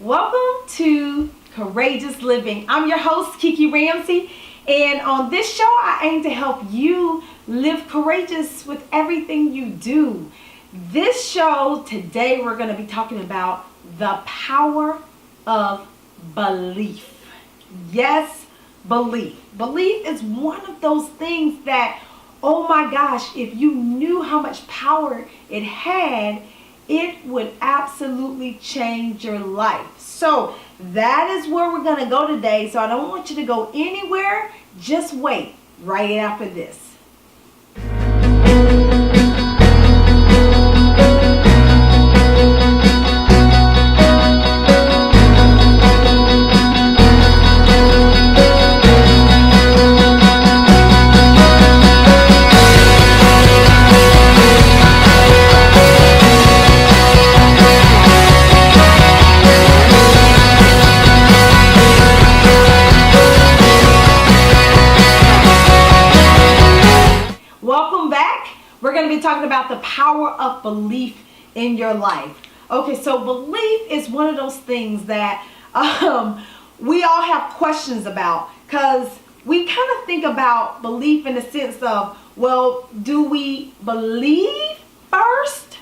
Welcome to Courageous Living. I'm your host, Kiki Ramsey, and on this show, I aim to help you live courageous with everything you do. This show, today, we're going to be talking about the power of belief. Yes, belief. Belief is one of those things that, oh my gosh, if you knew how much power it had, it would absolutely change your life. So that is where we're going to go today. So I don't want you to go anywhere. Just wait right after this. Welcome back. We're going to be talking about the power of belief in your life. Okay, so belief is one of those things that we all have questions about, because we kind of think about belief in the sense of, well, do we believe first,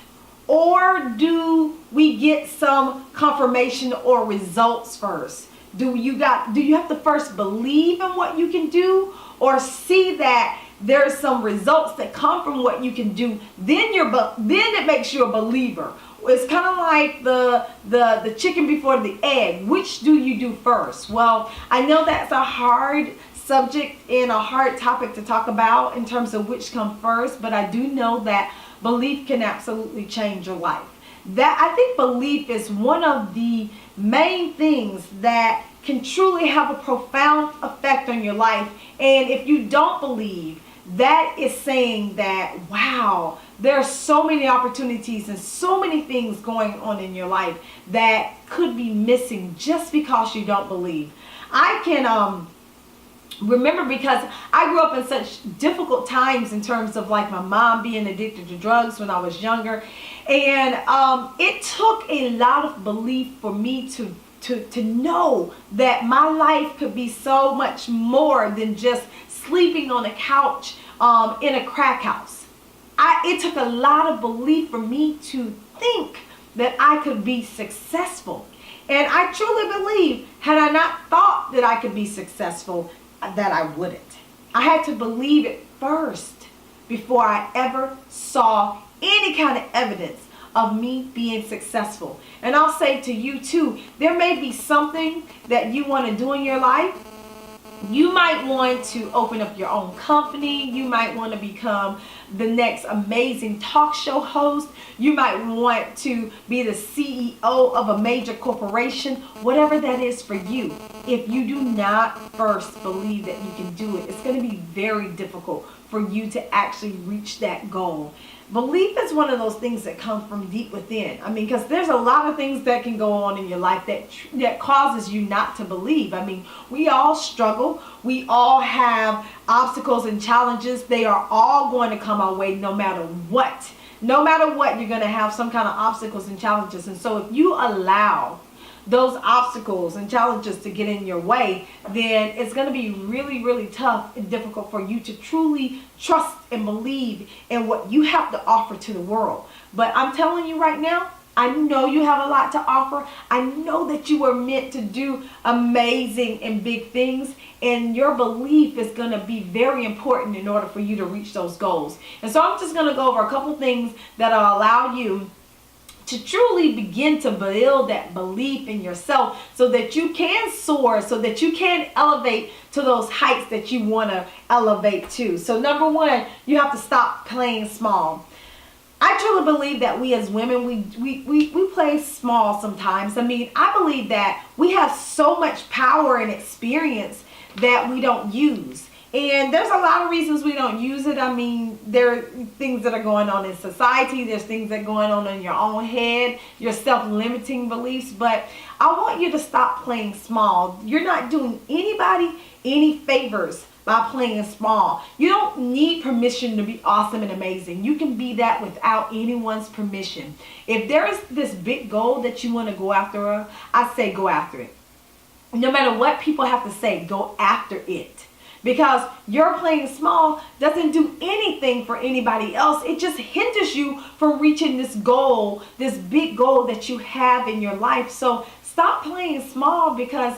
or do we get some confirmation or results first? Do you have to first believe in what you can do, or see that there's some results that come from what you can do? Then it makes you a believer. It's kind of like the chicken before the egg. Which do you do first? Well, I know that's a hard subject and a hard topic to talk about in terms of which comes first, but I do know that belief can absolutely change your life. That, I think, belief is one of the main things that can truly have a profound effect on your life. And if you don't believe, that is saying that, wow, there are so many opportunities and so many things going on in your life that could be missing just because you don't believe. I can remember, because I grew up in such difficult times in terms of like my mom being addicted to drugs when I was younger. And it took a lot of belief for me to know that my life could be so much more than just sleeping on a couch in a crack house. It took a lot of belief for me to think that I could be successful. And I truly believe, had I not thought that I could be successful, that I wouldn't. I had to believe it first before I ever saw any kind of evidence of me being successful. And I'll say to you too, there may be something that you want to do in your life. You might want to open up your own company. You might want to become the next amazing talk show host. You might want to be the CEO of a major corporation. Whatever that is for you, if you do not first believe that you can do it, it's going to be very difficult for you to actually reach that goal. Belief is one of those things that come from deep within. I mean, because there's a lot of things that can go on in your life that causes you not to believe. I mean, we all struggle. We all have obstacles and challenges. They are all going to come our way no matter what. No matter what, you're going to have some kind of obstacles and challenges. And so if you allow those obstacles and challenges to get in your way, then it's going to be really, really tough and difficult for you to truly trust and believe in what you have to offer to the world. But I'm telling you right now, I know you have a lot to offer. I know that you were meant to do amazing and big things, and your belief is going to be very important in order for you to reach those goals. And so I'm just going to go over a couple things that'll allow you to truly begin to build that belief in yourself so that you can soar, so that you can elevate to those heights that you want to elevate to. So number one, you have to stop playing small. I truly believe that we as women, we play small sometimes. I mean, I believe that we have so much power and experience that we don't use. And there's a lot of reasons we don't use it. I mean, there are things that are going on in society. There's things that are going on in your own head, your self-limiting beliefs. But I want you to stop playing small. You're not doing anybody any favors by playing small. You don't need permission to be awesome and amazing. You can be that without anyone's permission. If there is this big goal that you want to go after, I say go after it. No matter what people have to say, go after it. Because your playing small doesn't do anything for anybody else. It just hinders you from reaching this goal, this big goal that you have in your life. So stop playing small, because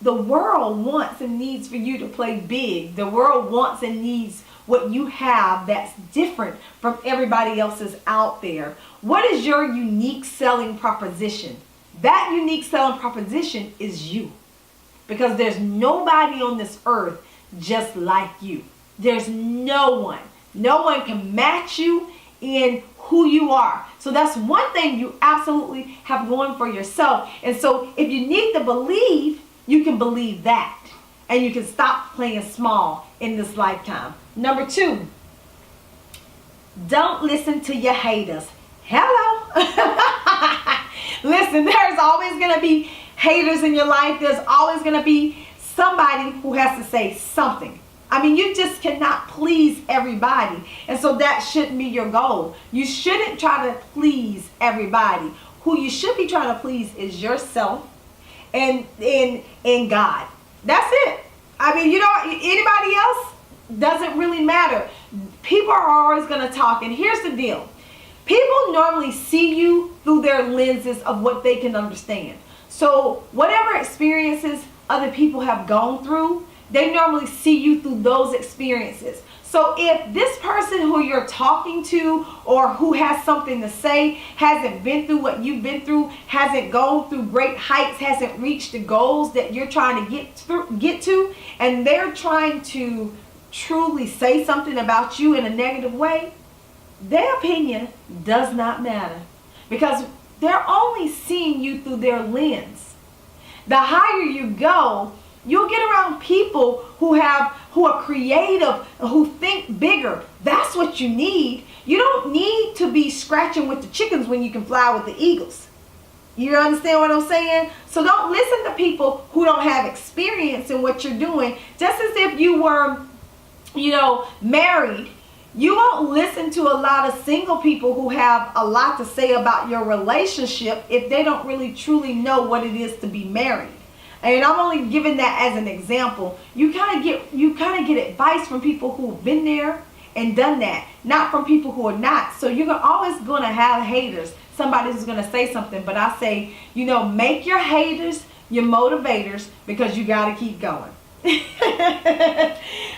the world wants and needs for you to play big. The world wants and needs what you have that's different from everybody else's out there. What is your unique selling proposition? That unique selling proposition is you. Because there's nobody on this earth just like you. There's no one. No one can match you in who you are. So that's one thing you absolutely have going for yourself. And so if you need to believe, you can believe that. And you can stop playing small in this lifetime. Number 2, don't listen to your haters. Hello. Listen, there's always going to be haters in your life. There's always going to be somebody who has to say something. I mean, you just cannot please everybody. And so that shouldn't be your goal. You shouldn't try to please everybody. Who you should be trying to please is yourself and God. That's it. I mean, anybody else doesn't really matter. People are always going to talk. And here's the deal. People normally see you through their lenses of what they can understand. So whatever experiences other people have gone through, they normally see you through those experiences. So if this person who you're talking to or who has something to say hasn't been through what you've been through, hasn't gone through great heights, hasn't reached the goals that you're trying to get to, and they're trying to truly say something about you in a negative way, their opinion does not matter, because they're only seeing you through their lens. The higher you go, you'll get around people who are creative, who think bigger. That's what you need. You don't need to be scratching with the chickens when you can fly with the eagles. You understand what I'm saying? So don't listen to people who don't have experience in what you're doing. Just as if you were, married, you won't listen to a lot of single people who have a lot to say about your relationship if they don't really truly know what it is to be married. And I'm only giving that as an example. You kind of get advice from people who've been there and done that, not from people who are not. So you're always going to have haters, somebody who's going to say something. But I say, make your haters your motivators, because you got to keep going.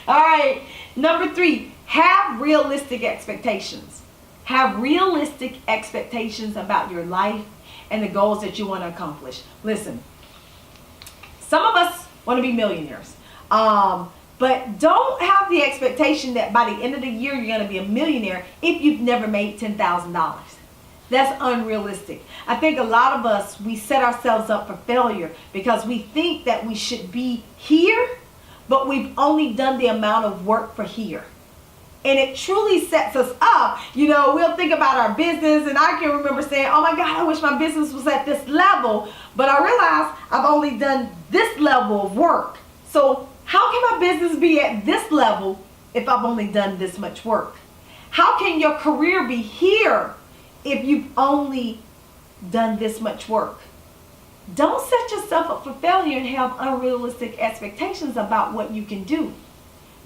All right. Number 3, have realistic expectations. Have realistic expectations about your life and the goals that you want to accomplish. Listen. Some of us want to be millionaires, but don't have the expectation that by the end of the year you're going to be a millionaire if you've never made $10,000. That's unrealistic. I think a lot of us, we set ourselves up for failure because we think that we should be here, but we've only done the amount of work for here. And it truly sets us up. We'll think about our business, and I can remember saying, oh my God, I wish my business was at this level. But I realized I've only done this level of work. So how can my business be at this level if I've only done this much work? How can your career be here if you've only done this much work? Don't set yourself up for failure and have unrealistic expectations about what you can do.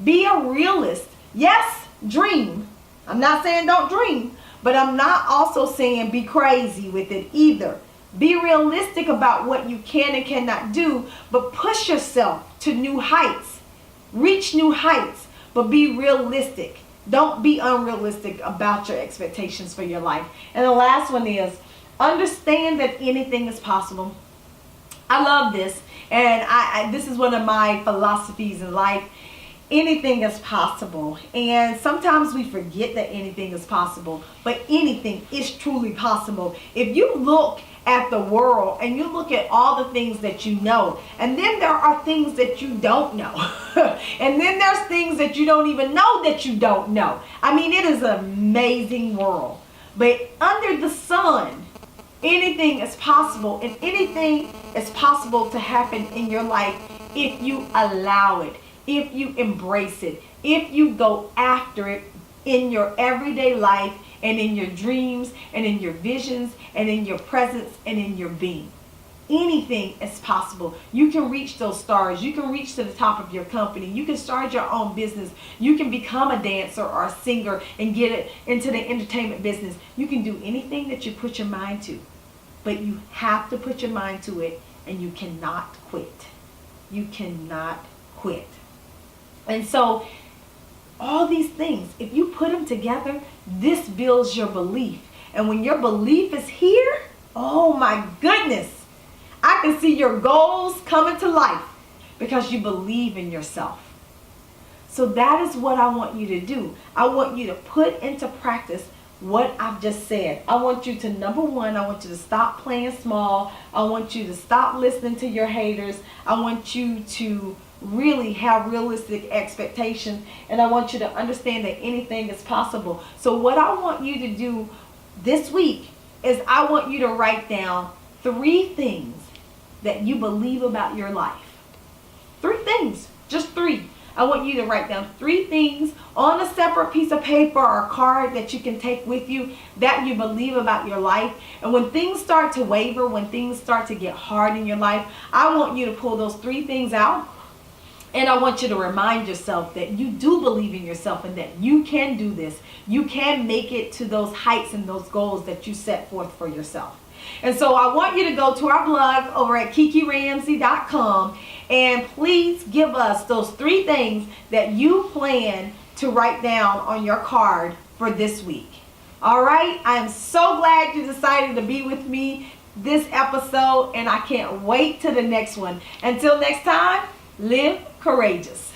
Be a realist. Yes, dream. I'm not saying don't dream, but I'm not also saying be crazy with it either. Be realistic about what you can and cannot do, but push yourself to new heights. Reach new heights, but be realistic. Don't be unrealistic about your expectations for your life. And the last one is, understand that anything is possible. I love this, and this is one of my philosophies in life. Anything is possible, and sometimes we forget that anything is possible, but anything is truly possible. If you look at the world and you look at all the things that you know, and then there are things that you don't know, and then there's things that you don't even know that you don't know. I mean, it is an amazing world, but under the sun, anything is possible, and anything is possible to happen in your life if you allow it. if you embrace it, if you go after it in your everyday life and in your dreams and in your visions and in your presence and in your being. Anything is possible. You can reach those stars. You can reach to the top of your company. You can start your own business. You can become a dancer or a singer and get it into the entertainment business. You can do anything that you put your mind to. But you have to put your mind to it, and you cannot quit. You cannot quit. And so all these things, if you put them together, this builds your belief. And when your belief is here, oh my goodness, I can see your goals coming to life because you believe in yourself. So that is what I want you to do. I want you to put into practice what I've just said. I want you to, number one, I want you to stop playing small. I want you to stop listening to your haters. I want you to really have realistic expectations. And I want you to understand that anything is possible. So what I want you to do this week is I want you to write down 3 things that you believe about your life. 3 things, just 3. I want you to write down 3 things on a separate piece of paper or a card that you can take with you that you believe about your life. And when things start to waver, when things start to get hard in your life, I want you to pull those 3 things out. And I want you to remind yourself that you do believe in yourself and that you can do this. You can make it to those heights and those goals that you set forth for yourself. And so I want you to go to our blog over at KikiRamsey.com and please give us those 3 things that you plan to write down on your card for this week. All right, I am so glad you decided to be with me this episode, and I can't wait to the next one. Until next time, live courageous.